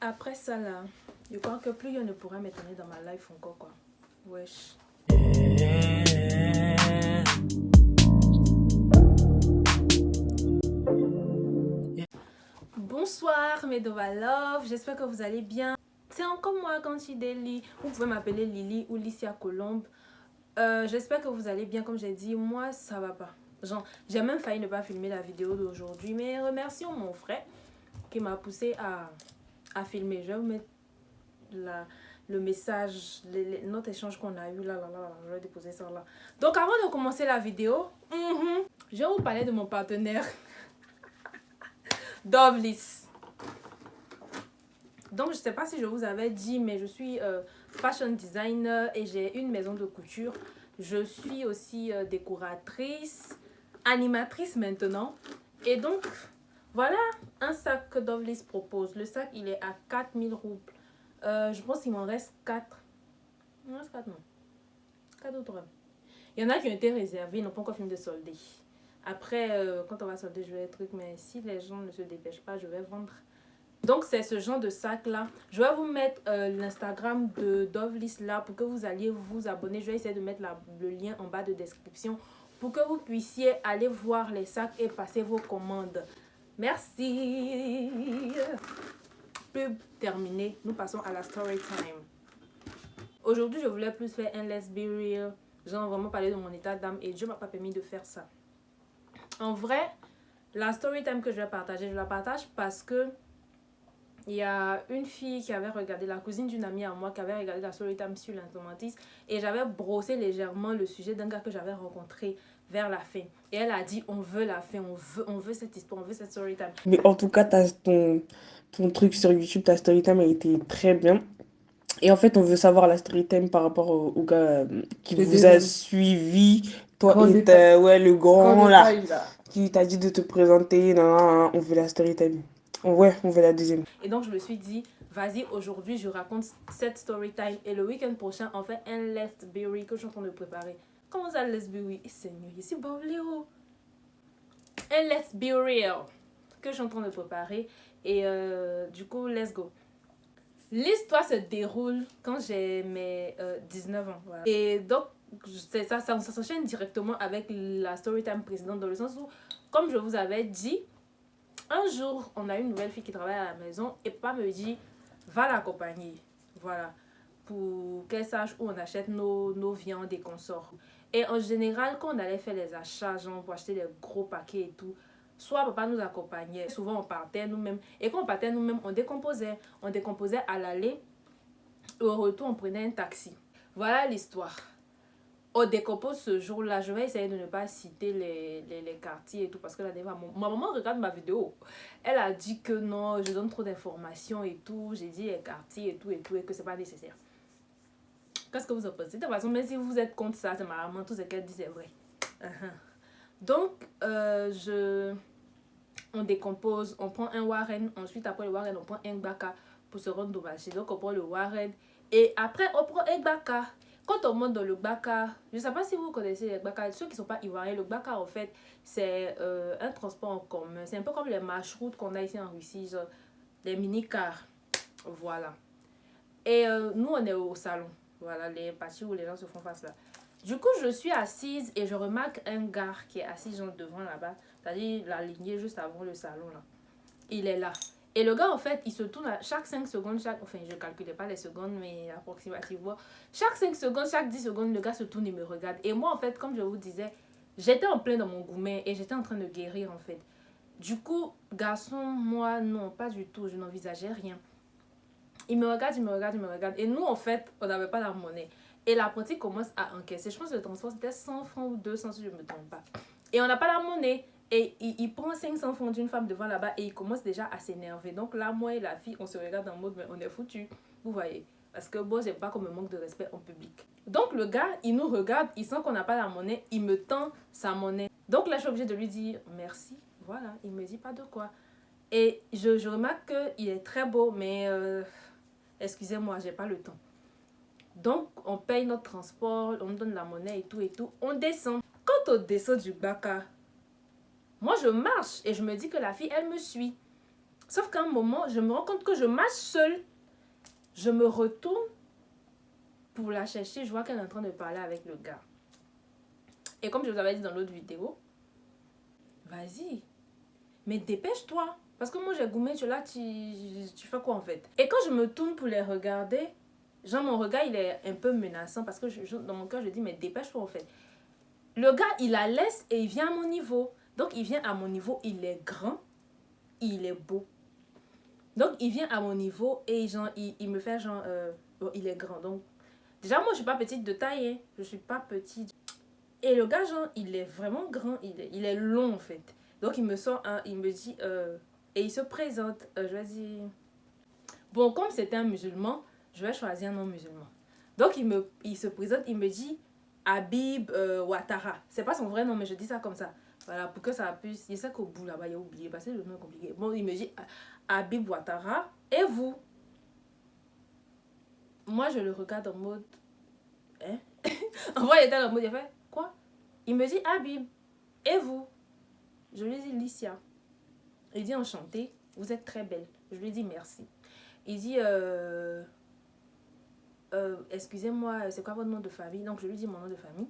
Après ça là, je crois que plus rien ne pourra m'étonner dans ma life encore quoi. Wesh. Bonsoir mes Dova Love, j'espère que vous allez bien. C'est encore moi Kanchi Deli, vous pouvez m'appeler Lily ou Licia Colombe. J'espère que vous allez bien, comme j'ai dit, moi ça va pas. Genre, j'ai même failli ne pas filmer la vidéo d'aujourd'hui, mais remercions mon frère qui m'a poussé à filmer. Je vais vous mettre le message, notre échange qu'on a eu là, je vais déposer ça là. Donc avant de commencer la vidéo, je vais vous parler de mon partenaire Dovlis. Donc je sais pas si je vous avais dit, mais je suis fashion designer et j'ai une maison de couture. Je suis aussi décoratrice, animatrice maintenant. Et donc voilà un sac que Dovlis propose. Le sac il est à 4000 roubles. Je pense qu'il m'en reste 4. Il m'en reste 4 non. 4 autres. Il y en a qui ont été réservés, ils n'ont pas encore fini de solder. Après, quand on va solder, je vais truc, mais si les gens ne se dépêchent pas, je vais vendre. Donc, c'est ce genre de sac-là. Je vais vous mettre l'Instagram de Dovlis là pour que vous alliez vous abonner. Je vais essayer de mettre le lien en bas de description pour que vous puissiez aller voir les sacs et passer vos commandes. Merci. Pub terminée, nous passons à la story time. Aujourd'hui, je voulais plus faire un let's be real. Genre vraiment parler de mon état d'âme et Dieu m'a pas permis de faire ça. En vrai, la story time que je vais partager, je la partage parce que il y a une fille qui avait regardé, la cousine d'une amie à moi qui avait regardé la story time sur l'informatique et j'avais brossé légèrement le sujet d'un gars que j'avais rencontré vers la fin. Et elle a dit on veut la fin, on veut cette histoire, on veut cette story time. Mais en tout cas, ton truc sur YouTube, ta story time a été très bien. Et en fait, on veut savoir la story time par rapport au gars qui Le vous a deuxième. suivi. Toi Grand et détail. ouais, le Grand grand là, détail, là. qui t'a dit de te présenter. Non, non, non, on veut la story time. Ouais, on veut la deuxième. Et donc je me suis dit, vas-y, aujourd'hui je raconte cette story time et le week-end prochain on fait un let's be real que je suis en train de préparer. Comment ça let's be real? Seigneur, ici Léo. Un let's be real que je suis en train de préparer et du coup let's go. L'histoire se déroule quand j'ai mes 19 ans. Voilà. Et donc ça s'enchaîne directement avec la story time précédente dans le sens où, comme je vous avais dit, un jour, on a une nouvelle fille qui travaille à la maison et papa me dit, va l'accompagner. Voilà. Pour qu'elle sache où on achète nos viandes et consorts. Et en général, quand on allait faire les achats, genre pour acheter des gros paquets et tout, soit papa nous accompagnait, souvent on partait nous-mêmes. Et quand on partait nous-mêmes, on décomposait. On décomposait à l'aller. Et au retour, on prenait un taxi. Voilà l'histoire. On décompose ce jour-là. Je vais essayer de ne pas citer les quartiers et tout parce que la dernière fois, ma maman regarde ma vidéo. Elle a dit que non, je donne trop d'informations et tout. J'ai dit les quartiers et tout et que c'est pas nécessaire. Qu'est-ce que vous en pensez? De toute façon, même si vous êtes contre ça, c'est ma maman, tout ce qu'elle dit c'est vrai. Donc, on décompose, on prend un Warren. Ensuite, après le Warren, on prend un Gbaka pour se rendre au marché. Donc, on prend le Warren. Et après, on prend un Gbaka. Quand on monte dans le Gbaka, je ne sais pas si vous connaissez les Gbaka, ceux qui ne sont pas ivoiriens, le Gbaka en fait, c'est un transport en commun. C'est un peu comme les marchroutes qu'on a ici en Russie, genre les mini-cars. Voilà. Et nous, on est au salon. Voilà, les parties où les gens se font face là. Du coup, je suis assise et je remarque un gars qui est assis genre devant là-bas. C'est-à-dire la lignée juste avant le salon là. Il est là. Et le gars, en fait, il se tourne à chaque 5 secondes, enfin, je ne calculais pas les secondes, mais approximativement. Chaque 5 secondes, chaque 10 secondes, le gars se tourne et me regarde. Et moi, en fait, comme je vous disais, j'étais en plein dans mon goumet et j'étais en train de guérir, en fait. Du coup, garçon, moi, non, pas du tout, je n'envisageais rien. Il me regarde, il me regarde, il me regarde. Et nous, en fait, on n'avait pas la monnaie. Et l'apprenti commence à encaisser. Je pense que le transport, c'était 100 francs ou 200 si je ne me trompe pas. Et on n'a pas la monnaie. Et il prend 500 francs d'une femme devant là-bas et il commence déjà à s'énerver. Donc là, moi et la fille, on se regarde en mode, mais on est foutus. Vous voyez. Parce que bon, j'aime pas qu'on me manque de respect en public. Donc le gars, il nous regarde, il sent qu'on n'a pas la monnaie, il me tend sa monnaie. Donc là, je suis obligée de lui dire merci. Voilà, il me dit pas de quoi. Et je remarque qu'il est très beau, mais excusez-moi, j'ai pas le temps. Donc, on paye notre transport, on donne la monnaie et tout, on descend. Quand on descend du Gbaka, moi je marche et je me dis que la fille, elle me suit. Sauf qu'à un moment, je me rends compte que je marche seule. Je me retourne pour la chercher. Je vois qu'elle est en train de parler avec le gars. Et comme je vous avais dit dans l'autre vidéo, vas-y, mais dépêche-toi. Parce que moi, j'ai goumé, tu es là, tu fais quoi en fait? Et quand je me tourne pour les regarder, genre mon regard, il est un peu menaçant parce que dans mon cœur, je dis, mais dépêche-toi en fait. Le gars, il la laisse et il vient à mon niveau. Donc, il vient à mon niveau, il est grand, il est beau. Donc, il vient à mon niveau et genre, il me fait genre, il est grand. Donc, déjà, moi, je suis pas petite de taille, hein. Je suis pas petite. Et le gars, genre, il est vraiment grand, il est long en fait. Donc, il me sort il me dit, et il se présente, je vais dire, bon, comme c'était un musulman, je vais choisir un nom musulman. Donc, il se présente, il me dit, Habib Ouattara. C'est pas son vrai nom, mais je dis ça comme ça. Voilà, pour que ça puisse. Il sait qu'au bout là-bas, il a oublié parce que le nom est compliqué. Bon, il me dit Habib Ouattara. Et vous? Moi, je le regarde en mode. Hein? En vrai, il était en mode. Il a fait quoi? Il me dit Habib. Et vous? Je lui dis Licia. Il dit enchanté. Vous êtes très belle. Je lui dis merci. Il dit excusez-moi, c'est quoi votre nom de famille? Donc, je lui dis mon nom de famille.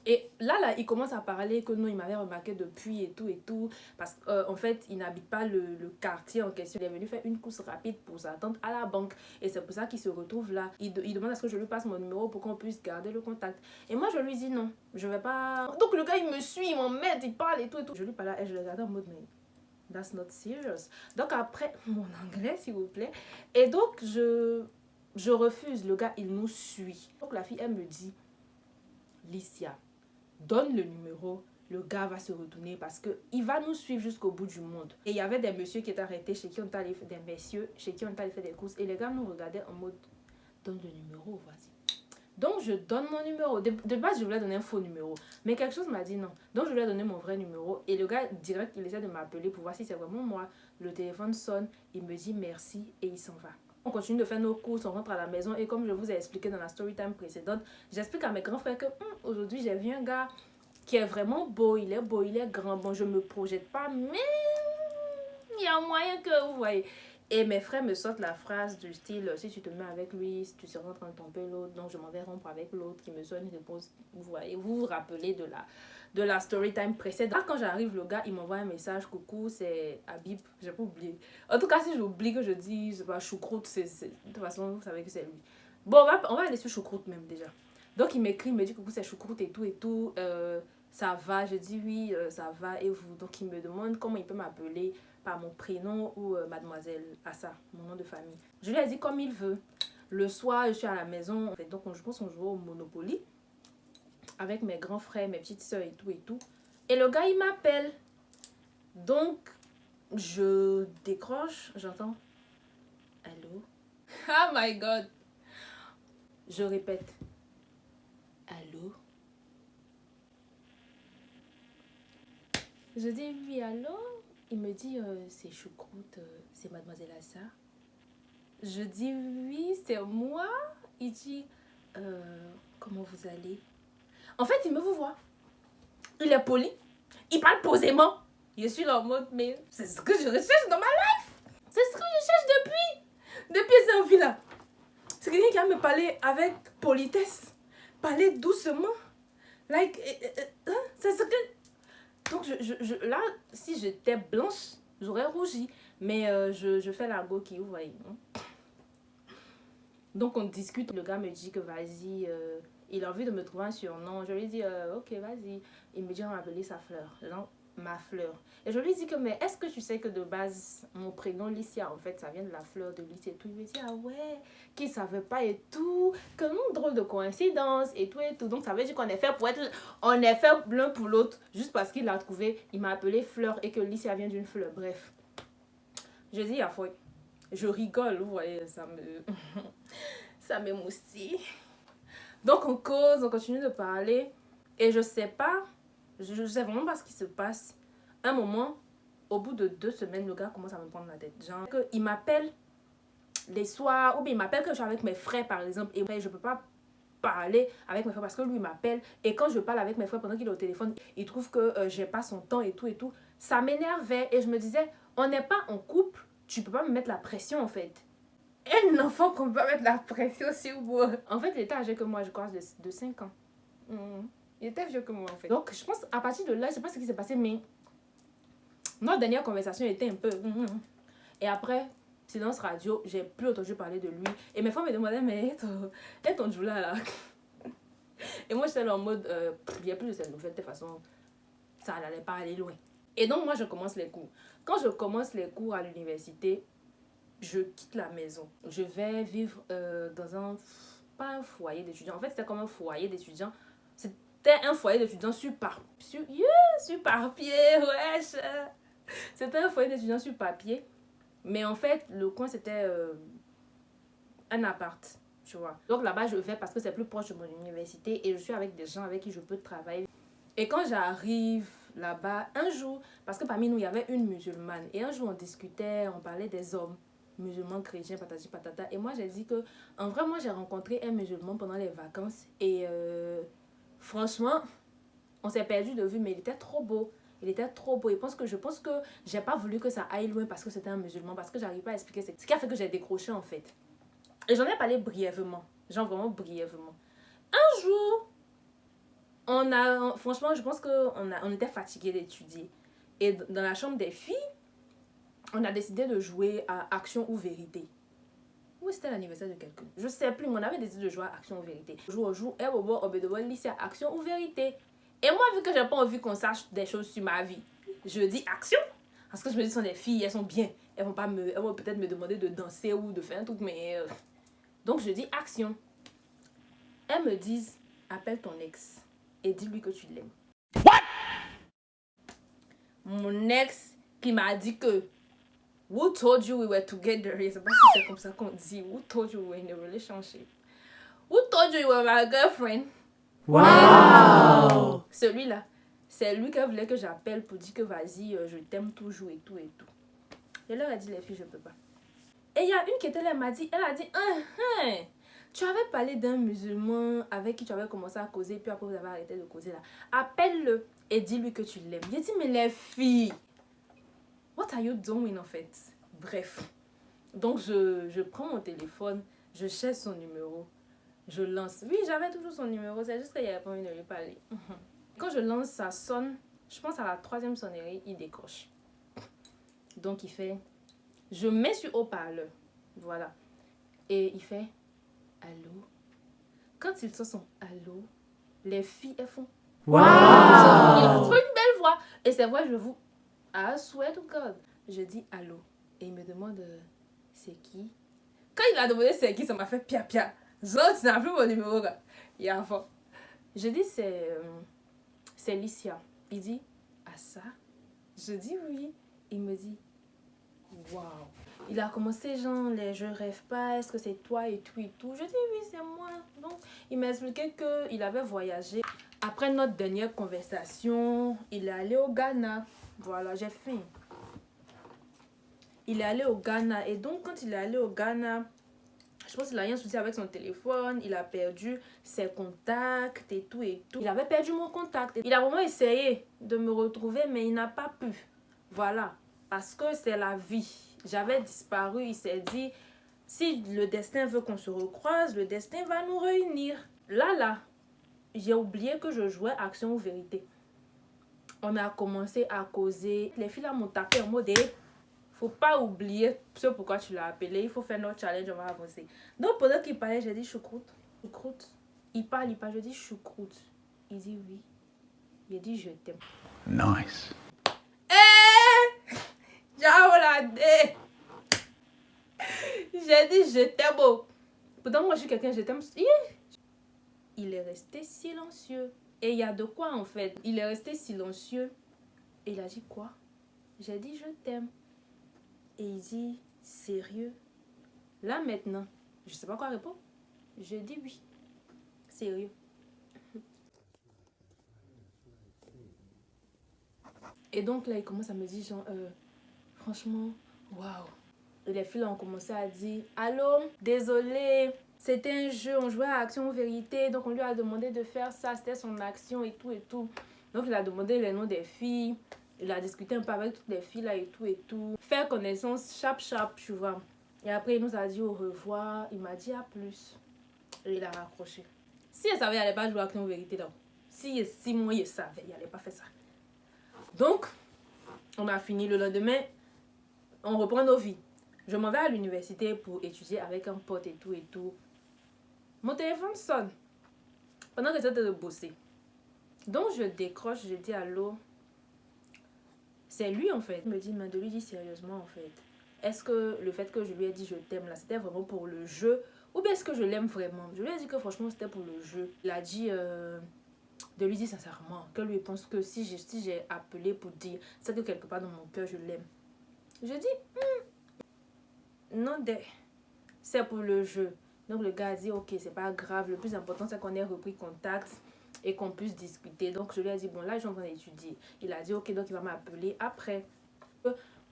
Et là, il commence à parler que non, il m'avait remarqué depuis et tout. Parce qu'en fait, il n'habite pas le quartier en question. Il est venu faire une course rapide pour sa tante à la banque. Et c'est pour ça qu'il se retrouve là. Il demande à ce que je lui passe mon numéro pour qu'on puisse garder le contact. Et moi, je lui dis non, je vais pas. Donc le gars, il me suit, il m'emmène, il parle et tout. Je lui parle et je le regarde en mode, mais that's not serious. Donc après, mon anglais, s'il vous plaît. Et donc, je refuse. Le gars, il nous suit. Donc la fille, elle me dit, Licia, donne le numéro, le gars va se retourner parce qu'il va nous suivre jusqu'au bout du monde. Et il y avait des messieurs qui étaient arrêtés chez qui on allait faire des courses. Et les gars nous regardaient en mode, donne le numéro, vas-y. Donc je donne mon numéro. De base, je voulais donner un faux numéro. Mais quelque chose m'a dit non. Donc je lui ai donné mon vrai numéro. Et le gars, direct, il essaie de m'appeler pour voir si c'est vraiment moi. Le téléphone sonne, il me dit merci et il s'en va. On continue de faire nos courses, on rentre à la maison et comme je vous ai expliqué dans la story time précédente, j'explique à mes grands frères que aujourd'hui j'ai vu un gars qui est vraiment beau, il est grand. Bon, je me projette pas, mais il y a moyen que vous voyez. Et mes frères me sortent la phrase du style, si tu te mets avec lui, tu seras en train de tromper l'autre, donc je m'en vais rompre avec l'autre, qui me sort une réponse. Vous voyez, vous vous rappelez de la story time précédente. Là, quand j'arrive, le gars, il m'envoie un message, coucou, c'est Habib, j'ai pas oublié. En tout cas, si j'oublie que je dis, c'est pas choucroute, de toute façon, vous savez que c'est lui. Bon, on va aller sur choucroute même déjà. Donc, il m'écrit, il me dit, coucou, c'est choucroute et tout, ça va, je dis oui, ça va, et vous? Donc, il me demande comment il peut m'appeler par mon prénom ou mademoiselle Assa, mon nom de famille. Je lui ai dit comme il veut. Le soir, je suis à la maison, en fait, donc je pense qu'on joue au Monopoly avec mes grands frères, mes petites soeurs et tout. Et le gars, il m'appelle. Donc, je décroche, j'entends allô? Oh my god! Je répète allô? Je dis oui, allô? Il me dit c'est choucroute, c'est mademoiselle Assa. Je dis oui, c'est moi. Il dit comment vous allez? En fait, il me vous voit. Il est poli. Il parle posément. Je suis là en mode, mais c'est ce que je recherche dans ma life. C'est ce que je cherche depuis cette vie-là. C'est quelqu'un qui va me parler avec politesse. Parler doucement. Like, c'est ce que... Donc, là, si j'étais blanche, j'aurais rougi. Mais je fais la go qui, vous voyez. Donc, on discute. Le gars me dit que vas-y, il a envie de me trouver un surnom. Je lui dis, ok, vas-y. Il me dit, on va m'appeler sa fleur. Non, ma fleur. Et je lui dis que, mais est-ce que tu sais que de base, mon prénom Licia, en fait, ça vient de la fleur de lys et tout. Il me dit, ah ouais, qu'il ne savait pas et tout. Que non, drôle de coïncidence et tout et tout. Donc, ça veut dire qu'on est fait pour être... On est fait l'un pour l'autre. Juste parce qu'il l'a trouvé, il m'a appelé fleur et que Licia vient d'une fleur. Bref. Je dis, ah foi. Je rigole, vous voyez, ça m'émoustille. Donc, on cause, on continue de parler. Et je sais pas, je sais vraiment pas ce qui se passe. Un moment, au bout de 2 semaines, le gars commence à me prendre la tête. Genre, il m'appelle les soirs, ou bien il m'appelle quand je suis avec mes frères, par exemple. Et je peux pas parler avec mes frères parce que lui, il m'appelle. Et quand je parle avec mes frères pendant qu'il est au téléphone, il trouve que j'ai pas son temps et tout. Ça m'énervait et je me disais, On n'est pas en couple, tu peux pas me mettre la pression en fait. Un enfant qu'on peut pas mettre la pression sur moi. En fait, il était âgé que moi, je crois, de 5 ans. Il était vieux que moi en fait. Donc, je pense à partir de là, je sais pas ce qui s'est passé, mais notre dernière conversation était un peu... Et après, silence radio, j'ai plus entendu parler de lui. Et mes femmes me demandaient, mais est ton Jula là? Et moi, j'étais là en mode, il n'y a plus de cette nouvelle, de toute façon, ça n'allait pas aller loin. Et donc, moi, je commence les cours. Quand je commence les cours à l'université, je quitte la maison. Je vais vivre dans un... Pas un foyer d'étudiants. En fait, c'était comme un foyer d'étudiants. C'était un foyer d'étudiants sur papier, wesh. C'était un foyer d'étudiants sur papier. Mais en fait, le coin, c'était un appart, tu vois. Donc là-bas, je vais parce que c'est plus proche de mon université et je suis avec des gens avec qui je peux travailler. Et quand j'arrive là-bas, un jour, parce que parmi nous, il y avait une musulmane. Et un jour, on discutait, on parlait des hommes musulmans, chrétiens, patati patata. Et moi, j'ai dit que, en vrai, moi, j'ai rencontré un musulman pendant les vacances. Et franchement, on s'est perdu de vue, mais il était trop beau. Il était trop beau. Et je pense que j'ai pas voulu que ça aille loin parce que c'était un musulman, parce que j'arrive pas à expliquer ce qui a fait que j'ai décroché en fait. Et j'en ai parlé brièvement, genre vraiment brièvement. Un jour, franchement, je pense qu'on était fatigués d'étudier. Et dans la chambre des filles, on a décidé de jouer à Action ou Vérité. Ou c'était l'anniversaire de quelqu'un, je sais plus, mais on avait décidé de jouer à Action ou Vérité. Jour au jour, lycée à Action ou Vérité. Et moi, vu que j'ai pas envie qu'on sache des choses sur ma vie, je dis action. Parce que je me dis, ce sont des filles, elles sont bien. Elles vont peut-être me demander de danser ou de faire un truc, mais... Donc, je dis action. Elles me disent, appelle ton ex et dis-lui que tu l'aimes. What? Mon ex qui m'a dit que... Who told you we were together? Je sais pas si c'est comme ça qu'on dit. Who told you we were in a relationship? Who told you you were my girlfriend? Wow! Celui-là, c'est lui qui voulait que j'appelle pour dire que vas-y, je t'aime toujours et tout et tout. Je leur ai dit, les filles, je peux pas. Et il y a une qui était là, elle a dit, tu avais parlé d'un musulman avec qui tu avais commencé à causer, puis après vous avez arrêté de causer là. Appelle-le et dis-lui que tu l'aimes. J'ai dit, mais les filles, what are you doing en fait? Bref. Donc je prends mon téléphone, je cherche son numéro. Je lance. Oui, j'avais toujours son numéro. C'est juste qu'il n'y avait pas envie de lui parler. Quand je lance, ça sonne. Je pense à la 3e sonnerie, il décroche. Donc, il fait... Je mets sur haut-parleur. Voilà. Et il fait... Allô? Quand il sort son allô, les filles, elles font... Wow! Il a trop une belle voix. Et c'est vrai, je vous... I swear to God. Je dis allô. Et il me demande... c'est qui? Quand il a demandé c'est qui, ça m'a fait pia. Genre, tu n'as plus mon numéro, là. Il y a un fond. Je dis, c'est Licia. Il dit, ah ça? Je dis oui. Il me dit, waouh. Il a commencé, genre, les je rêve pas, est-ce que c'est toi et tout et tout. Je dis, oui, c'est moi. Donc, il m'a expliqué qu'il avait voyagé. Après notre dernière conversation, il est allé au Ghana. Voilà, j'ai faim. Il est allé au Ghana. Et donc, quand il est allé au Ghana... Je pense qu'il a eu un souci avec son téléphone, il a perdu ses contacts et tout et tout. Il avait perdu mon contact. Il a vraiment essayé de me retrouver, mais il n'a pas pu. Voilà, parce que c'est la vie. J'avais disparu, il s'est dit, si le destin veut qu'on se recroise, le destin va nous réunir. Là, j'ai oublié que je jouais Action ou Vérité. On a commencé à causer. Les filles là m'ont tapé en mode... Faut pas oublier ce pourquoi tu l'as appelé. Il faut faire notre challenge, on va avancer. Donc, pendant qu'il parlait, j'ai dit choucroute. Il parle. Je dis choucroute. Il dit oui. Il dit je t'aime. Nice. Eh! J'ai dit je t'aime. Pourtant, moi, je suis quelqu'un, je t'aime. Il est resté silencieux. Et il y a de quoi en fait. Il est resté silencieux. Et il a dit quoi? J'ai dit je t'aime. Et il dit, sérieux? Là maintenant, je sais pas quoi répondre. Je dis oui. Sérieux. Et donc là, il commence à me dire, genre, franchement, waouh. Et les filles là ont commencé à dire, allô, désolé, c'était un jeu, on jouait à Action ou Vérité, donc on lui a demandé de faire ça, c'était son action et tout et tout. Donc il a demandé les noms des filles. Il a discuté un peu avec toutes les filles là et tout. Faire connaissance, chap, tu vois. Et après, il nous a dit au revoir. Il m'a dit à plus. Et il a raccroché. Si elle savait, elle n'allait pas jouer avec nous en vérité là. Si moi, il savait, il n'allait pas faire ça. Donc, on a fini le lendemain. On reprend nos vies. Je m'en vais à l'université pour étudier avec un pote et tout. Mon téléphone sonne. Pendant que j'étais de bosser. Donc, je décroche, je dis allô. C'est lui en fait. Il me dit, mais de lui dire sérieusement en fait. Est-ce que le fait que je lui ai dit je t'aime là, c'était vraiment pour le jeu? Ou bien est-ce que je l'aime vraiment? Je lui ai dit que franchement c'était pour le jeu. Il a dit de lui dire sincèrement que lui pense que si j'ai appelé pour dire, c'est que quelque part dans mon cœur je l'aime. Je dis non, c'est pour le jeu. Donc le gars a dit ok, c'est pas grave, le plus important c'est qu'on ait repris contact et qu'on puisse discuter. Donc je lui ai dit bon là je suis en train d'étudier. Il a dit ok, donc il va m'appeler après.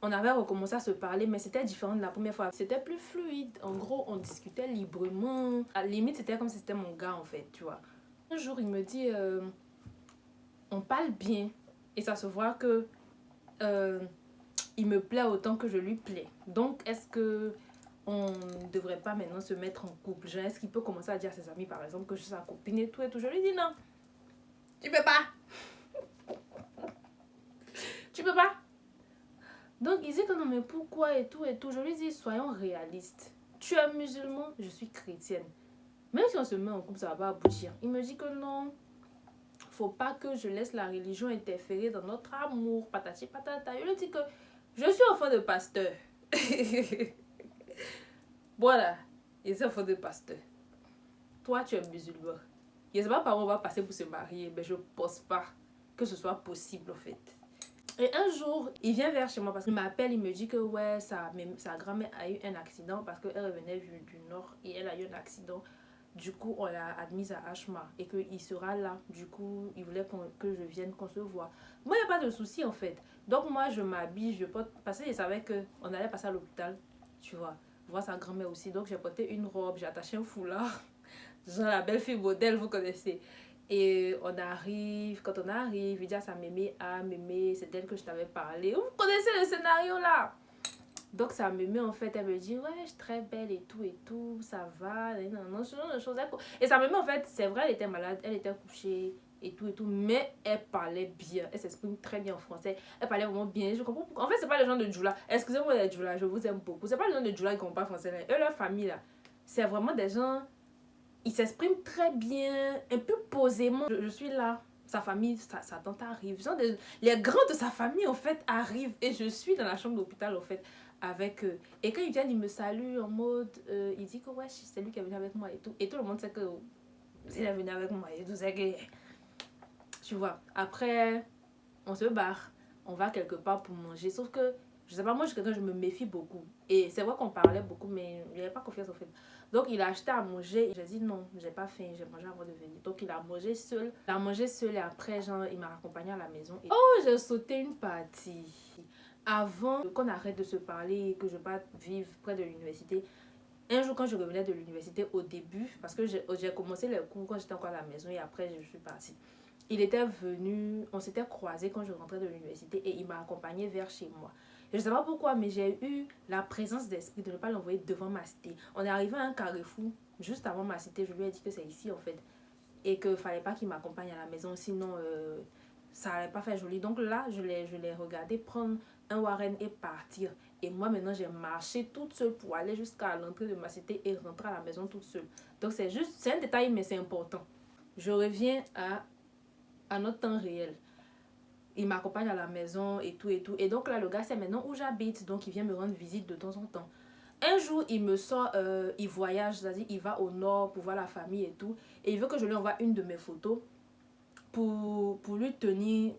On avait recommencé à se parler, mais c'était différent de la première fois. C'était plus fluide. En gros, on discutait librement. À la limite, c'était comme si c'était mon gars, en fait, tu vois. Un jour, il me dit, on parle bien. Et ça se voit que il me plaît autant que je lui plais. Donc, est-ce que on ne devrait pas maintenant se mettre en couple? Genre, est-ce qu'il peut commencer à dire à ses amis, par exemple, que je suis sa copine et tout? Je lui dis non. Tu peux pas. Tu peux pas. Donc, il dit que non, mais pourquoi et tout. Je lui dis, soyons réalistes. Tu es musulman, je suis chrétienne. Même si on se met en couple, ça va pas aboutir. Il me dit que non, faut pas que je laisse la religion interférer dans notre amour, patati patata. Je lui dis que je suis enfant de pasteur. Voilà, je suis enfant de pasteur. Toi, tu es musulman. Je ne sais pas par où on va passer pour se marier, mais je pense pas que ce soit possible en fait. Et un jour, il vient vers chez moi parce qu'il m'appelle, il me dit que ouais, sa grand-mère a eu un accident parce qu'elle revenait du nord et elle a eu un accident. Du coup, on l'a admise à Ashma et qu'il sera là. Du coup, il voulait que je vienne, qu'on se voit. Moi, il n'y a pas de souci en fait. Donc, moi, je m'habille, je porte. Parce que je savais qu'on allait passer à l'hôpital, tu vois, voir sa grand-mère aussi. Donc, j'ai porté une robe, j'ai attaché un foulard. Genre la belle fille modèle, vous connaissez. Et quand on arrive, il dit à sa mémé, ah mémé, c'est d'elle que je t'avais parlé. Vous connaissez le scénario là? Donc sa mémé en fait, elle me dit, ouais, je suis très belle et tout, ça va, non, ce genre de choses. Et sa mémé en fait, c'est vrai, elle était malade, elle était couchée et tout, mais elle parlait bien, elle s'exprime très bien en français, elle parlait vraiment bien, je comprends pourquoi. En fait, c'est pas les gens de Djoula, excusez-moi les Djoula, je vous aime beaucoup, c'est pas les gens de Djoula qui comprennent pas français, là. Eux, leur famille là, c'est vraiment des gens, ils s'expriment très bien, un peu posément. Je suis là, sa famille, sa tante arrive. Genre les grands de sa famille, en fait, arrivent. Et je suis dans la chambre d'hôpital, en fait, avec eux. Et quand ils viennent, ils me saluent en mode... il dit que ouais, c'est lui qui est venu avec moi et tout. Et tout le monde sait que il est venu avec moi et tout. C'est que... Tu vois, après, on se barre. On va quelque part pour manger. Sauf que, je sais pas, moi, je me méfie beaucoup. Et c'est vrai qu'on parlait beaucoup, mais il n'avait pas confiance, en fait. Donc, il a acheté à manger. J'ai dit non, j'ai pas faim, j'ai mangé avant de venir. Donc, il a mangé seul. Il a mangé seul et après, genre, il m'a accompagné à la maison. Et... oh, j'ai sauté une partie. Avant qu'on arrête de se parler et que je parte vivre près de l'université, un jour, quand je revenais de l'université au début, parce que j'ai commencé les cours quand j'étais encore à la maison et après, je suis partie. Il était venu, on s'était croisés quand je rentrais de l'université et il m'a accompagné vers chez moi. Je ne sais pas pourquoi, mais j'ai eu la présence d'esprit de ne pas l'envoyer devant ma cité. On est arrivé à un carrefour, juste avant ma cité, je lui ai dit que c'est ici en fait. Et qu'il ne fallait pas qu'il m'accompagne à la maison, sinon ça n'allait pas faire joli. Donc là, je l'ai regardé prendre un Warren et partir. Et moi maintenant, j'ai marché toute seule pour aller jusqu'à l'entrée de ma cité et rentrer à la maison toute seule. Donc c'est un détail, mais c'est important. Je reviens à notre temps réel. Il m'accompagne à la maison et tout. Et donc là, le gars sait maintenant où j'habite. Donc, il vient me rendre visite de temps en temps. Un jour, il me sort, il voyage, c'est-à-dire il va au nord pour voir la famille et tout. Et il veut que je lui envoie une de mes photos pour lui tenir...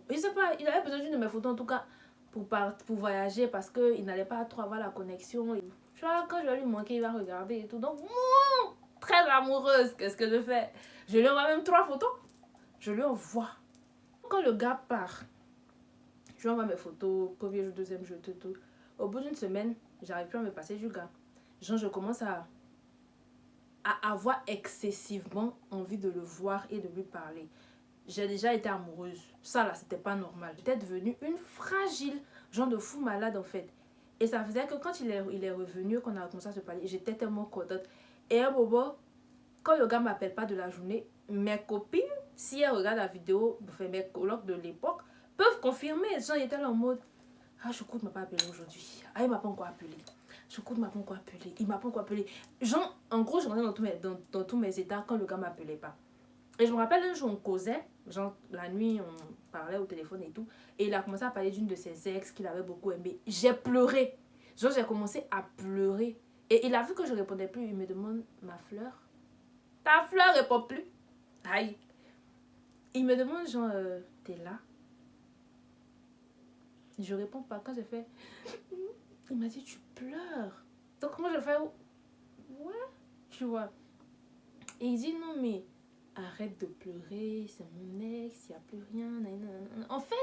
Je sais pas, il avait besoin d'une de mes photos en tout cas pour voyager parce qu'il n'allait pas trop avoir la connexion. Tu vois, quand je vais lui manquer, il va regarder et tout. Donc, très amoureuse, qu'est-ce que je fais? Je lui envoie même 3 photos. Je lui envoie. Quand le gars part, je lui envoie mes photos, premier jour, deuxième jour, tout. Au bout d'une semaine, j'arrive plus à me passer du gars. Genre, je commence à avoir excessivement envie de le voir et de lui parler. j'ai déjà été amoureuse. Ça là, c'était pas normal. J'étais devenue une fragile, genre de fou malade en fait. Et ça faisait que quand il est revenu, qu'on a commencé à se parler, j'étais tellement contente. Et à un moment, quand le gars m'appelle pas de la journée, mes copines, si elles regardent la vidéo, enfin mes colocs de l'époque, peuvent confirmer. Genre, ils étaient là en mode, ah, Choucroute m'a pas appelé aujourd'hui. Ah, il m'a pas encore appelé. Choucroute m'a pas encore appelé. Il m'a pas encore appelé. Genre, en gros, je rentrais dans tous mes états quand le gars m'appelait pas. Et je me rappelle un jour, on causait, genre la nuit, on parlait au téléphone et tout. Et il a commencé à parler d'une de ses ex qu'il avait beaucoup aimé. J'ai pleuré. Genre, j'ai commencé à pleurer. Et il a vu que je répondais plus. Il me demande, ma fleur? Ta fleur répond plus. Aïe. Il me demande, genre, t'es là? Je réponds pas. Quand j'ai fait, il m'a dit, tu pleures. Donc, moi, je fais, ouais, tu vois. Et il dit, non, mais arrête de pleurer, c'est mon ex, il n'y a plus rien. Nanana. En fait,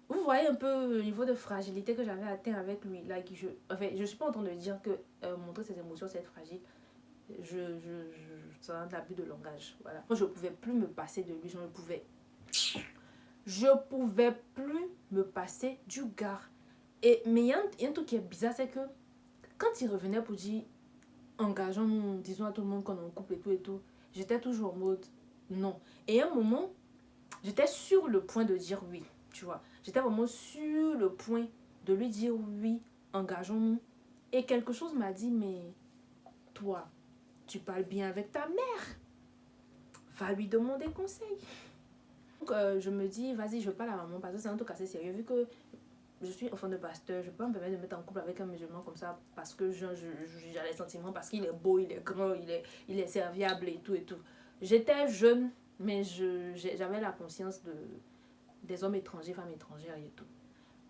vous voyez un peu le niveau de fragilité que j'avais atteint avec lui. Là, je suis pas en train de dire que montrer ses émotions, c'est être fragile. C'est un abus de langage. Voilà. Moi, je pouvais plus me passer de lui. Je pouvais plus me passer du gars. Mais il y a un truc qui est bizarre, c'est que quand il revenait pour dire engageons-nous, disons à tout le monde qu'on est en couple et tout, j'étais toujours en mode non. Et à un moment, j'étais sur le point de dire oui, tu vois. J'étais vraiment sur le point de lui dire oui, engageons-nous. Et quelque chose m'a dit, mais toi, tu parles bien avec ta mère. Va lui demander conseil. Donc, je me dis, vas-y, je parle à maman parce que c'est un truc assez sérieux. Vu que je suis enfant de pasteur, je peux pas me permettre de mettre en couple avec un musulman comme ça parce que j'ai les sentiments, parce qu'il est beau, il est grand, il est serviable et tout et tout. J'étais jeune, mais j'avais la conscience des hommes étrangers, femmes étrangères et tout.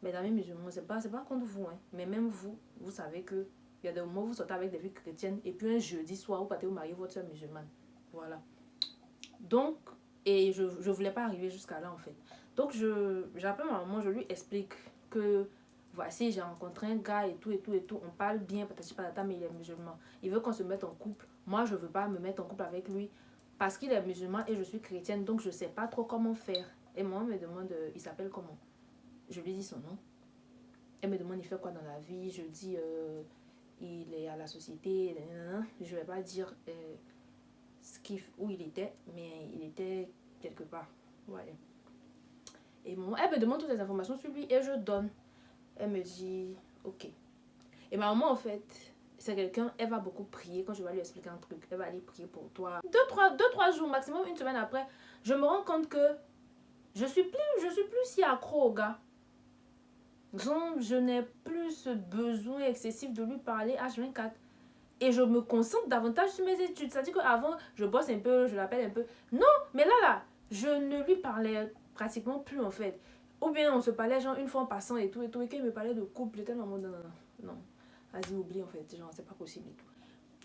Mes amis musulmans, c'est pas contre vous, hein, mais même vous, vous savez que il y a des moments où vous sortez avec des filles chrétiennes et puis un jeudi soir, vous partez vous marier votre soeur musulmane. Voilà. Donc, et je voulais pas arriver jusqu'à là en fait. Donc, j'appelle ma maman, je lui explique que voici, j'ai rencontré un gars et tout et tout et tout. On parle bien, patati patata, mais il est musulman. Il veut qu'on se mette en couple. Moi, je veux pas me mettre en couple avec lui parce qu'il est musulman et je suis chrétienne, donc je sais pas trop comment faire. Et maman me demande, il s'appelle comment? Je lui dis son nom. Elle me demande, il fait quoi dans la vie? Je dis, il est à la société. Je vais pas dire où il était, mais il était quelque part. Ouais. Et maman, elle me demande toutes les informations sur lui et je donne. Elle me dit, ok. Et ma maman, en fait, c'est quelqu'un, elle va beaucoup prier quand je vais lui expliquer un truc. Elle va aller prier pour toi. 2-3 jours, maximum une semaine après, je me rends compte que je suis plus si accro au gars. Donc, je n'ai plus ce besoin excessif de lui parler H24. Et je me concentre davantage sur mes études. C'est-à-dire qu'avant, je bosse un peu, je l'appelle un peu. Non, mais là, je ne lui parlais pratiquement plus en fait. Ou bien on se parlait genre une fois en passant et tout. Et qu'il me parlait de couple, j'étais en mode non. Vas-y, oublie en fait. Genre, c'est pas possible et tout.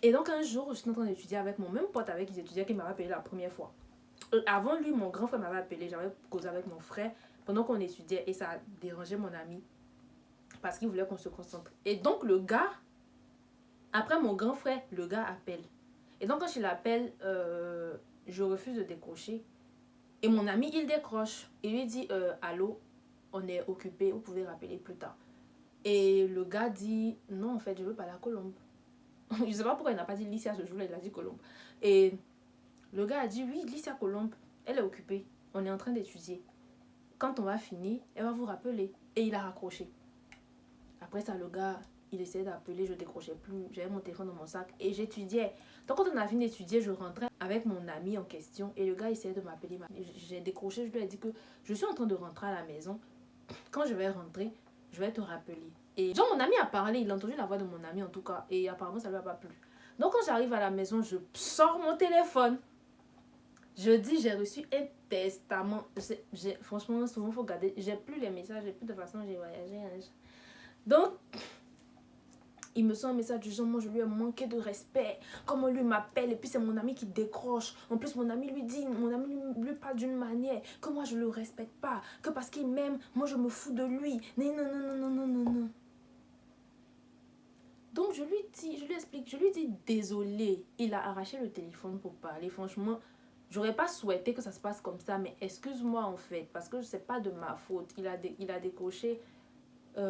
Et donc un jour, je suis en train d'étudier avec mon même pote avec qui j'étudiais, qui m'avait appelé la première fois. Avant lui, mon grand frère m'avait appelé. J'avais causé avec mon frère pendant qu'on étudiait et ça a dérangé mon ami parce qu'il voulait qu'on se concentre. Et donc le gars, après mon grand frère, le gars appelle. Et donc quand il appelle, je refuse de décrocher. Et mon ami, il décroche. Il lui dit, allô, on est occupé, vous pouvez rappeler plus tard. Et le gars dit, non, en fait, je veux parler à Colombe. Je sais pas pourquoi il n'a pas dit Licia ce jour-là, il a dit Colombe. Et le gars a dit, oui, Licia Colombe, elle est occupée. On est en train d'étudier. Quand on va finir, elle va vous rappeler. Et il a raccroché. Après ça, le gars, il essayait d'appeler, je décrochais plus. J'avais mon téléphone dans mon sac et j'étudiais. Donc quand on a fini d'étudier, je rentrais avec mon ami en question et le gars essayait de m'appeler. J'ai décroché, je lui ai dit que je suis en train de rentrer à la maison. Quand je vais rentrer, je vais te rappeler. Et genre mon ami a parlé, il a entendu la voix de mon ami en tout cas et apparemment ça lui a pas plu. Donc quand j'arrive à la maison, je sors mon téléphone. Je dis, j'ai reçu un testament. Franchement, souvent, il faut garder. J'ai plus les messages, j'ai plus de façon, j'ai voyagé. Donc, il me sent un message du genre, moi je lui ai manqué de respect. Comment lui m'appelle et puis c'est mon ami qui décroche. En plus, mon ami lui parle d'une manière que moi je le respecte pas. Que parce qu'il m'aime, moi je me fous de lui. Non. Donc je lui explique, je lui dis désolé. Il a arraché le téléphone pour parler. Franchement, J'aurais pas souhaité que ça se passe comme ça, mais excuse-moi en fait, parce que c'est pas de ma faute. Il a décroché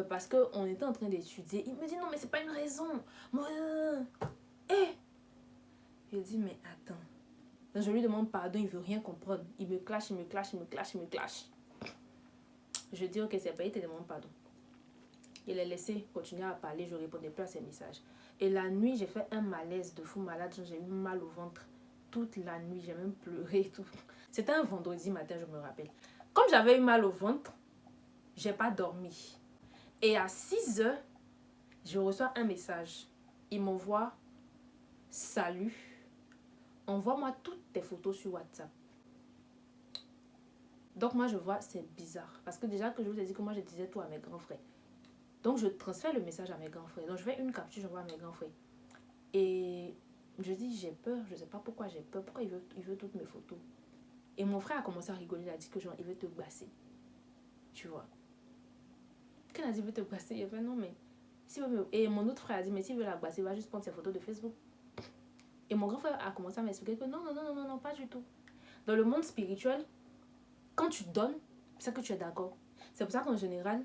parce qu'on était en train d'étudier. Il me dit non, mais c'est pas une raison. Moi, je dis mais attends. Donc, je lui demande pardon, il veut rien comprendre. Il me clash, il me clash, il me clash, il me clash. Je dis ok, c'est pas, il te demande pardon. Il a laissé continuer à parler, je répondais plus à ses messages. Et la nuit, j'ai fait un malaise de fou malade, j'ai eu mal au ventre. Toute la nuit, j'ai même pleuré et tout. C'était un vendredi matin, je me rappelle. Comme j'avais eu mal au ventre, j'ai pas dormi. Et à 6 heures, je reçois un message. Il m'envoie « Salut, envoie-moi toutes tes photos sur WhatsApp. » Donc moi, je vois, c'est bizarre. Parce que déjà que je vous ai dit que moi, je disais tout à mes grands frères. Donc je transfère le message à mes grands frères. Donc je fais une capture, j'envoie à mes grands frères. Et je dis, j'ai peur, je sais pas pourquoi j'ai peur. Pourquoi il veut toutes mes photos? Et mon frère a commencé à rigoler, il a dit que genre, il veut te basser. Tu vois. Quand il a dit, il veut te basser, il a fait non, mais... Et mon autre frère a dit, mais s'il veut la basser, il va juste prendre ses photos de Facebook. Et mon grand frère a commencé à m'expliquer que non, pas du tout. Dans le monde spirituel, quand tu donnes, c'est que tu es d'accord. C'est pour ça qu'en général,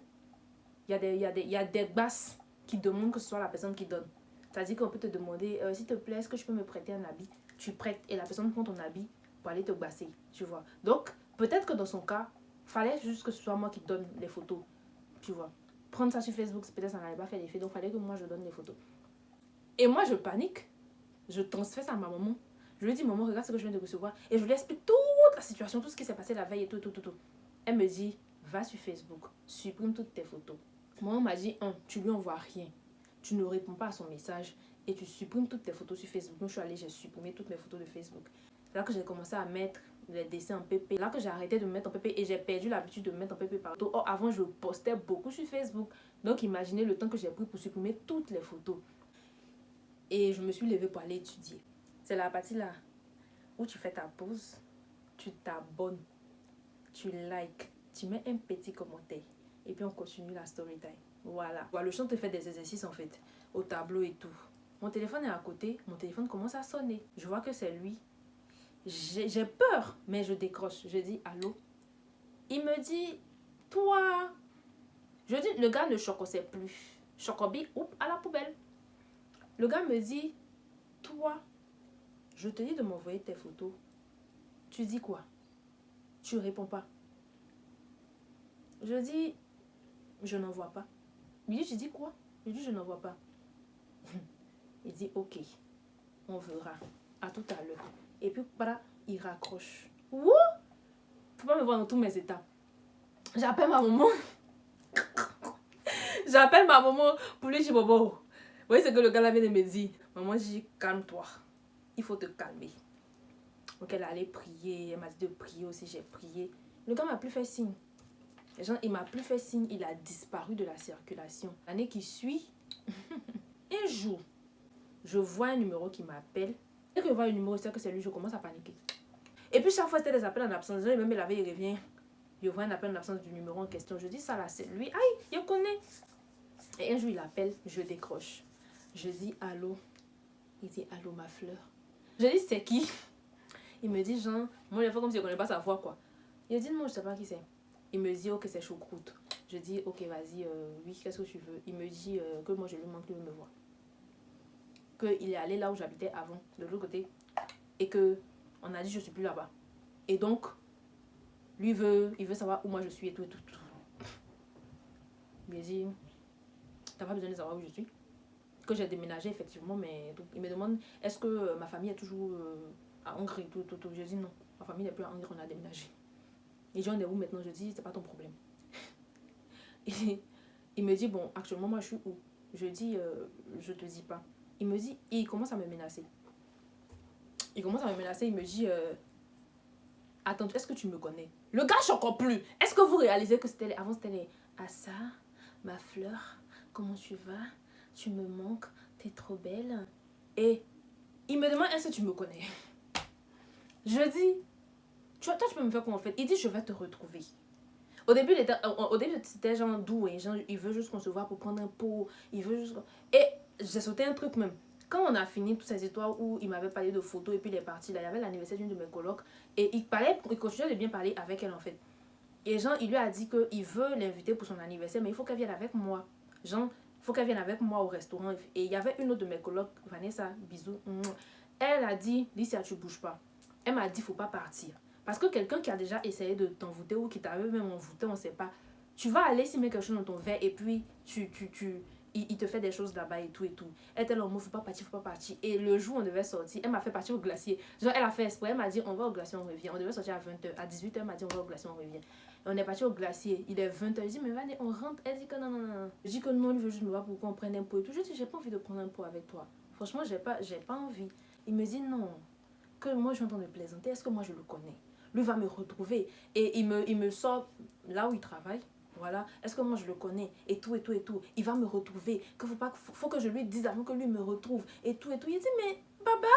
il y a des basses qui demandent que ce soit la personne qui donne. C'est-à-dire qu'on peut te demander, s'il te plaît, est-ce que je peux me prêter un habit? Tu prêtes et la personne prend ton habit pour aller te basser, tu vois. Donc, peut-être que dans son cas, fallait juste que ce soit moi qui donne les photos, tu vois. Prendre ça sur Facebook, peut-être ça n'allait pas faire l'effet, donc fallait que moi je donne les photos. Et moi, je panique. Je transfère ça à ma maman. Je lui dis, maman, regarde ce que je viens de recevoir. Et je lui explique toute la situation, tout ce qui s'est passé la veille et tout. Elle me dit, va sur Facebook, supprime toutes tes photos. Maman m'a dit, tu lui envoies rien. Tu ne réponds pas à son message et tu supprimes toutes tes photos sur Facebook. Donc je suis allée, j'ai supprimé toutes mes photos de Facebook. C'est là que j'ai commencé à mettre les dessins en PP. C'est là que j'ai arrêté de me mettre en PP et j'ai perdu l'habitude de me mettre en PP partout. Or, avant, je postais beaucoup sur Facebook. Donc imaginez le temps que j'ai pris pour supprimer toutes les photos. Et je me suis levée pour aller étudier. C'est la partie là où tu fais ta pause, tu t'abonnes, tu likes, tu mets un petit commentaire. Et puis on continue la story time. Voilà. Le chant te fait des exercices en fait, au tableau et tout. Mon téléphone est à côté, mon téléphone commence à sonner. Je vois que c'est lui. J'ai peur, mais je décroche. Je dis allô. Il me dit, toi. Je dis, le gars ne chocossait plus. Chocobi, oup, à la poubelle. Le gars me dit, toi, je te dis de m'envoyer tes photos. Tu dis quoi? Tu réponds pas. Je dis, je n'en vois pas. Il dit, tu dis quoi? Je dis, je n'en vois pas. Il dit, ok, on verra. À tout à l'heure. Et puis, voilà, il raccroche. Wouh! Faut pas me voir dans tous mes états. J'appelle ma maman. J'appelle ma maman pour lui dire, Bobo. Vous voyez ce que le gars là vient de me dire? Maman, je dis, calme-toi. Il faut te calmer. Donc elle allait prier. Elle m'a dit de prier aussi. J'ai prié. Le gars m'a plus fait signe. Genre, il m'a plus fait signe. Il a disparu de la circulation. L'année qui suit, un jour, je vois un numéro qui m'appelle. Dès que je vois le numéro, c'est que c'est lui, je commence à paniquer. Et puis chaque fois, c'était des appels en absence. Même la veille, il revient. Je vois un appel en absence du numéro en question. Je dis, ça là, c'est lui. Aïe, je connais. Et un jour, il appelle, je décroche. Je dis, allô. Il dit, allô, ma fleur. Je dis, c'est qui? Il me dit, genre, moi, il fait comme si je ne connais pas sa voix, quoi. Il dit, moi, je ne sais pas qui c'est. Il me dit, ok, c'est choucroute. Je dis, ok, vas-y, oui, qu'est-ce que tu veux? Il me dit que moi, je lui manque, lui me voir. Qu'il est allé là où j'habitais avant, de l'autre côté. Et que on a dit, je ne suis plus là-bas. Et donc, lui, il veut savoir où moi je suis et tout. Il me dit, t'as pas besoin de savoir où je suis. Que j'ai déménagé, effectivement, mais il me demande, est-ce que ma famille est toujours à Hongrie et tout. Je dis non, ma famille n'est plus à Hongrie, on a déménagé. Et j'en ai où maintenant? Je dis, c'est pas ton problème. Et il me dit, bon, actuellement, moi, je suis où? Je dis, je te dis pas. Il me dit, et il commence à me menacer. Il me dit, attends, est-ce que tu me connais? Le gars, je encore plus. Est-ce que vous réalisez que c'était avant, c'était les Assa, ma fleur, comment tu vas? Tu me manques, t'es trop belle. Et il me demande, est-ce que tu me connais? Je dis, toi, tu peux me faire quoi en fait? Il dit, je vais te retrouver. Au début, c'était genre doux. Et genre, il veut juste qu'on se voit pour prendre un pot. Il veut juste... Et j'ai sauté un truc même. Quand on a fini toutes ces histoires où il m'avait parlé de photos et puis il est parti, là, il y avait l'anniversaire d'une de mes colocs et il continuait de bien parler avec elle en fait. Et genre, il lui a dit qu'il veut l'inviter pour son anniversaire, mais il faut qu'elle vienne avec moi. Genre, il faut qu'elle vienne avec moi au restaurant. Et il y avait une autre de mes colocs, Vanessa, bisous. Elle a dit, Licia, tu bouges pas. Elle m'a dit, faut pas partir. Parce que quelqu'un qui a déjà essayé de t'envoûter ou qui t'avait même envoûté, on sait pas. Tu vas aller s'y mettre quelque chose dans ton verre et puis il te fait des choses là-bas et tout et tout. Elle était là en mode, faut pas partir, faut pas partir. Et le jour où on devait sortir, elle m'a fait partir au glacier. Genre, elle a fait exprès, elle m'a dit, on va au glacier, on revient. On devait sortir à 20h. À 18h, elle m'a dit, on va au glacier, on revient. Et on est parti au glacier. Il est 20h. Je dis, mais Vanessa, on rentre. Elle dit que non, non, non. Je dis que non, il veut juste me voir pour qu'on prenne un pot et tout. Je dis, j'ai pas envie de prendre un pot avec toi. Franchement, j'ai pas envie. Il me dit, non, que moi, je suis en train de plaisanter. Est-ce que moi, je le connais? Lui va me retrouver. Et il me sort là où il travaille. Voilà, est-ce que moi je le connais et tout et tout et tout. Il va me retrouver, que faut que je lui dise avant que lui me retrouve et tout et tout. Il dit mais Baba,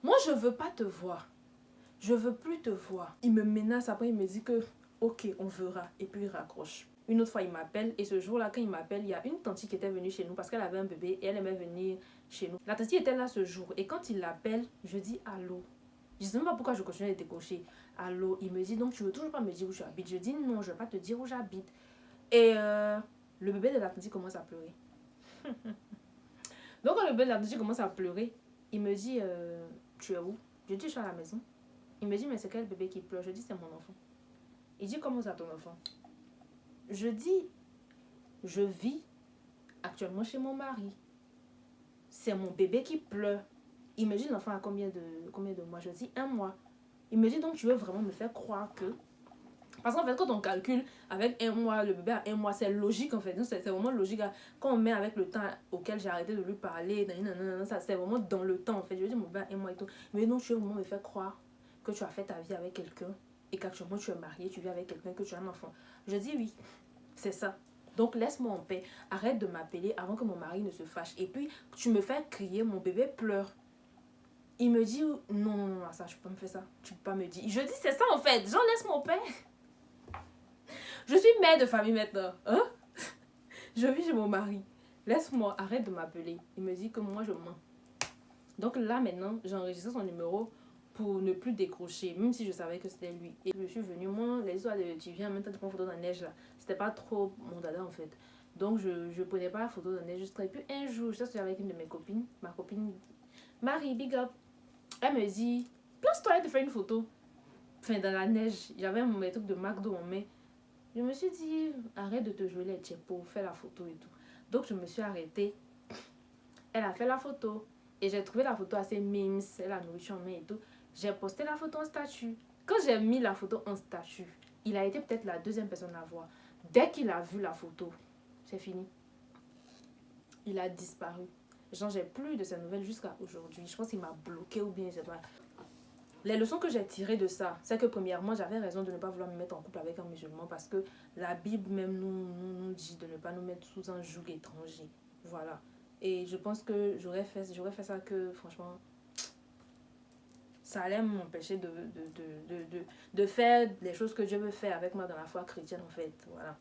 moi je veux pas te voir, je veux plus te voir. Il me menace, après il me dit que ok on verra et puis il raccroche. Une autre fois il m'appelle et ce jour-là quand il m'appelle, il y a une tante qui était venue chez nous parce qu'elle avait un bébé et elle aimait venir chez nous. La tante était là ce jour et quand il l'appelle, je dis allô. Je ne sais même pas pourquoi je continue de décocher. Allô, il me dit, donc tu veux toujours pas me dire où tu habites? Je dis, non, je ne vais pas te dire où j'habite. Et le bébé de l'apprenti commence à pleurer. Donc quand le bébé de l'apprenti commence à pleurer, il me dit, tu es où? Je dis, je suis à la maison. Il me dit, mais c'est quel bébé qui pleure? Je dis, c'est mon enfant. Il dit, comment ça ton enfant? Je dis, je vis actuellement chez mon mari. C'est mon bébé qui pleure. Il me dit, l'enfant a combien de mois? Je dis, 1 mois. Il me dit, donc tu veux vraiment me faire croire que... Parce qu'en fait, quand on calcule avec 1 mois, le bébé a 1 mois, c'est logique en fait. C'est vraiment logique. Quand on met avec le temps auquel j'ai arrêté de lui parler, c'est vraiment dans le temps en fait. Je dis, mon bébé a 1 mois et tout. Mais non, tu veux vraiment me faire croire que tu as fait ta vie avec quelqu'un et qu'actuellement tu es marié, tu vis avec quelqu'un, que tu as un enfant. Je dis oui, c'est ça. Donc laisse-moi en paix. Arrête de m'appeler avant que mon mari ne se fâche. Et puis, tu me fais crier, mon bébé pleure. Il me dit, non, non, non, ça, je peux pas me faire ça. Tu peux pas me dire. Je dis, c'est ça en fait. Genre, laisse-moi en paix. Je suis mère de famille maintenant. Hein? Je vis chez mon mari. Laisse-moi, arrête de m'appeler. Il me dit que moi, je mens. Donc là, maintenant, j'ai enregistré son numéro pour ne plus décrocher, même si je savais que c'était lui. Et je suis venue, moi, les histoires de tu viens, maintenant tu prends photo dans la neige là. C'était pas trop mon dada en fait. Donc je prenais pas la photo dans la neige. Et puis un jour, je suis avec une de mes copines. Ma copine, Marie, big up. Elle me dit, place-toi de faire une photo. Enfin, dans la neige, j'avais mes trucs de McDo en main. Je me suis dit, arrête de te jouer les tchépos, fais la photo et tout. Donc je me suis arrêtée. Elle a fait la photo. Et j'ai trouvé la photo assez mimes, elle a nourriture en main et tout. J'ai posté la photo en statut. Quand j'ai mis la photo en statut, il a été peut-être la 2e personne à voir. Dès qu'il a vu la photo, c'est fini. Il a disparu. Genre, j'ai plus de ses nouvelles jusqu'à aujourd'hui. Je pense qu'il m'a bloqué ou bien je sais pas. Les leçons que j'ai tirées de ça, c'est que premièrement, j'avais raison de ne pas vouloir me mettre en couple avec un musulman parce que la Bible même nous dit de ne pas nous mettre sous un joug étranger. Voilà. Et je pense que j'aurais fait ça que, franchement, ça allait m'empêcher de faire les choses que Dieu veut faire avec moi dans la foi chrétienne, en fait. Voilà.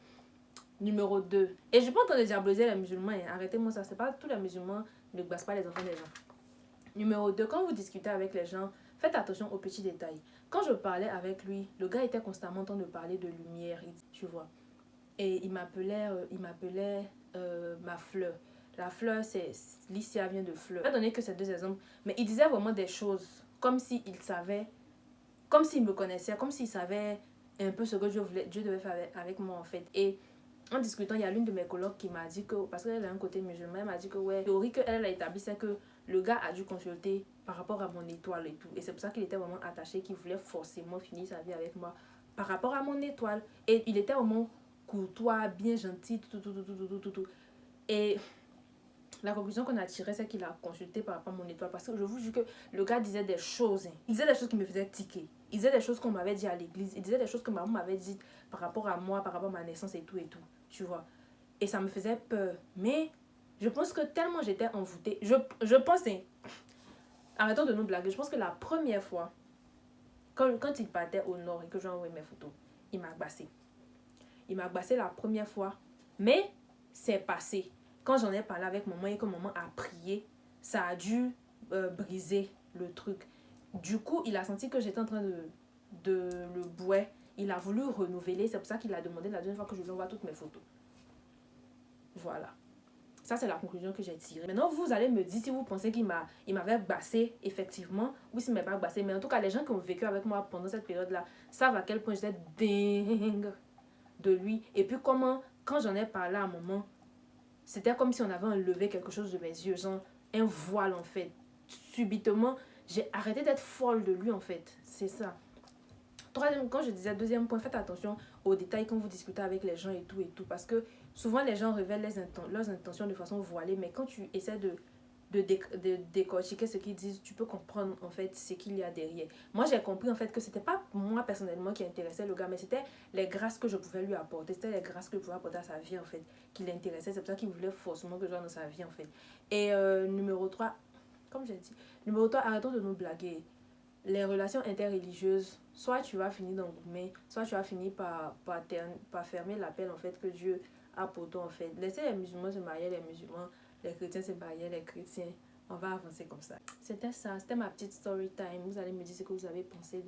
Numéro 2. Et je ne suis pas en train de diaboliser les musulmans. Hein. Arrêtez-moi ça. C'est pas tous les musulmans ne bassent pas les enfants des gens. Numéro 2. Quand vous discutez avec les gens, faites attention aux petits détails. Quand je parlais avec lui, le gars était constamment en train de parler de lumière, tu vois. Et il m'appelait ma fleur. La fleur, c'est Licia vient de fleur. Je vais donner que ces 2 exemples, mais il disait vraiment des choses comme s'il savait, comme s'il me connaissait, comme s'il savait un peu ce que Dieu devait faire avec moi en fait. Et en discutant, il y a l'une de mes colocs qui m'a dit que, parce qu'elle a un côté musulman, elle m'a dit que ouais, la théorie qu'elle a établie, c'est que le gars a dû consulter par rapport à mon étoile et tout. Et c'est pour ça qu'il était vraiment attaché, qu'il voulait forcément finir sa vie avec moi par rapport à mon étoile. Et il était vraiment courtois, bien gentil, tout. Et la conclusion qu'on a tirée, c'est qu'il a consulté par rapport à mon étoile. Parce que je vous jure que le gars disait des choses. Hein. Il disait des choses qui me faisaient tiquer. Il disait des choses qu'on m'avait dit à l'église. Il disait des choses que ma maman m'avait dit par rapport à moi, par rapport à ma naissance et tout. Tu vois. Et ça me faisait peur. Mais je pense que tellement j'étais envoûtée. Je pense, hein, arrêtons de nous blaguer. Je pense que la première fois, quand il partait au nord et que j'ai envoyé mes photos, il m'a agacée. Il m'a agacée la première fois. Mais c'est passé. Quand j'en ai parlé avec maman et que maman a prié, ça a dû briser le truc. Du coup, il a senti que j'étais en train de le bouer. Il a voulu renouveler. C'est pour ça qu'il a demandé la deuxième fois que je lui envoie toutes mes photos. Voilà. Ça, c'est la conclusion que j'ai tirée. Maintenant, vous allez me dire si vous pensez qu'il m'avait bassé, effectivement, ou s'il ne m'a pas bassé. Mais en tout cas, les gens qui ont vécu avec moi pendant cette période-là savent à quel point j'étais dingue de lui. Et puis comment, quand j'en ai parlé à un moment, c'était comme si on avait enlevé quelque chose de mes yeux, genre un voile en fait. Subitement, j'ai arrêté d'être folle de lui en fait. C'est ça. Troisième, quand je disais deuxième point, faites attention aux détails quand vous discutez avec les gens et tout. Parce que souvent les gens révèlent leurs intentions de façon voilée, mais quand tu essaies de décortiquer ce qu'ils disent, tu peux comprendre en fait ce qu'il y a derrière. Moi j'ai compris en fait que c'était pas moi personnellement qui intéressait le gars, mais c'était les grâces que je pouvais lui apporter, c'était les grâces que je pouvais apporter à sa vie en fait, qui l'intéressait. C'est pour ça qu'il voulait forcément que je sois dans sa vie en fait. Et numéro 3, comme j'ai dit, numéro 3, arrêtons de nous blaguer. Les relations interreligieuses, soit tu vas finir d'engoumer, soit tu vas finir par fermer l'appel en fait que Dieu a pour toi en fait. Laissez les musulmans se marier, les musulmans, les chrétiens se marier, les chrétiens. On va avancer comme ça. C'était ça, c'était ma petite story time. Vous allez me dire ce que vous avez pensé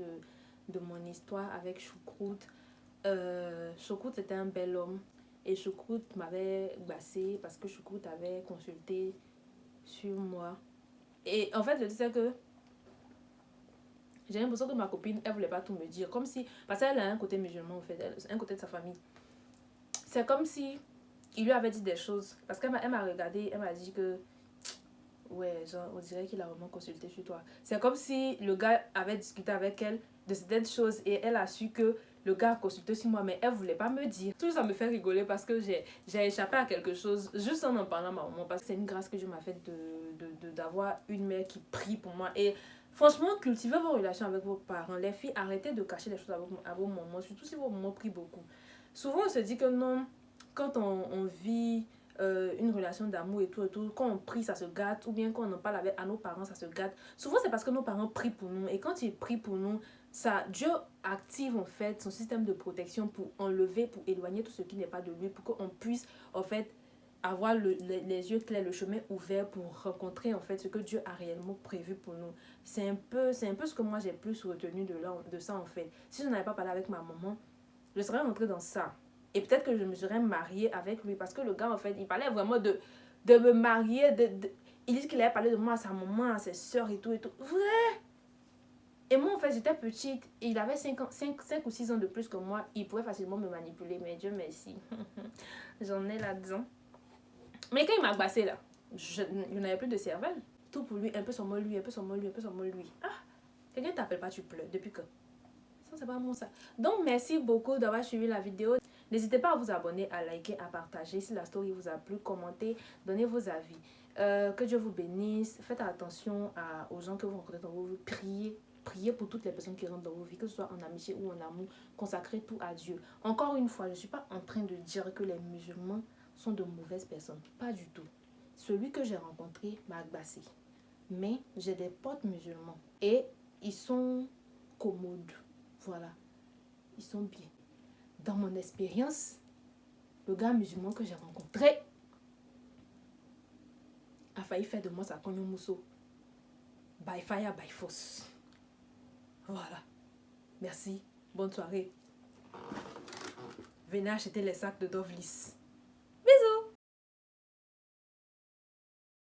de mon histoire avec Choucroute. Choucroute c'était un bel homme et Choucroute m'avait bassé parce que Choucroute avait consulté sur moi. Et en fait, le truc c'est que j'ai l'impression que ma copine, elle voulait pas tout me dire. Comme si, parce qu'elle a un côté musulman en fait, un côté de sa famille. C'est comme si il lui avait dit des choses. Parce qu'elle m'a regardé, elle m'a dit que, ouais, genre, on dirait qu'il a vraiment consulté sur toi. C'est comme si le gars avait discuté avec elle de certaines choses et elle a su que le gars a consulté sur moi, mais elle voulait pas me dire. Tout ça me fait rigoler parce que j'ai échappé à quelque chose juste en parlant à ma maman. Parce que c'est une grâce que Dieu m'a faite d'avoir une mère qui prie pour moi. Et franchement, cultivez vos relations avec vos parents. Les filles, arrêtez de cacher les choses à vos mamans, surtout si vos mamans prient beaucoup. Souvent, on se dit que non, quand on vit une relation d'amour et tout, quand on prie, ça se gâte, ou bien quand on en parle à nos parents, ça se gâte. Souvent, c'est parce que nos parents prient pour nous. Et quand ils prient pour nous, ça, Dieu active en fait son système de protection pour enlever, pour éloigner tout ce qui n'est pas de lui, pour qu'on puisse en fait avoir les yeux clairs, le chemin ouvert pour rencontrer en fait ce que Dieu a réellement prévu pour nous. C'est un peu ce que moi j'ai plus retenu de ça en fait. Si je n'avais pas parlé avec ma maman, je serais rentrée dans ça. Et peut-être que je me serais mariée avec lui parce que le gars en fait, il parlait vraiment de me marier. Il dit qu'il avait parlé de moi à sa maman, à ses soeurs et tout. Vrai! Et moi en fait j'étais petite et il avait 5 ou 6 ans de plus que moi. Il pouvait facilement me manipuler, mais Dieu merci. J'en ai là-dedans. Mais quand il m'a bassé là, je n'avais plus de cervelle. Tout pour lui, un peu seulement lui, un peu seulement lui, un peu seulement lui. Ah, quelqu'un t'appelle pas, tu pleures. Depuis quand? Ça, c'est pas bon ça. Donc, merci beaucoup d'avoir suivi la vidéo. N'hésitez pas à vous abonner, à liker, à partager. Si la story vous a plu, commentez, donnez vos avis. Que Dieu vous bénisse. Faites attention aux gens que vous rencontrez dans vos vies. Priez pour toutes les personnes qui rentrent dans vos vies, que ce soit en amitié ou en amour. Consacrez tout à Dieu. Encore une fois, je ne suis pas en train de dire que les musulmans sont de mauvaises personnes. Pas du tout. Celui que j'ai rencontré m'a agacé. Mais j'ai des potes musulmans. Et ils sont commodes. Voilà. Ils sont bien. Dans mon expérience, le gars musulman que j'ai rencontré a failli faire de moi sa cognon mousseau. By fire, by force. Voilà. Merci. Bonne soirée. Venez acheter les sacs de Dove Lisse.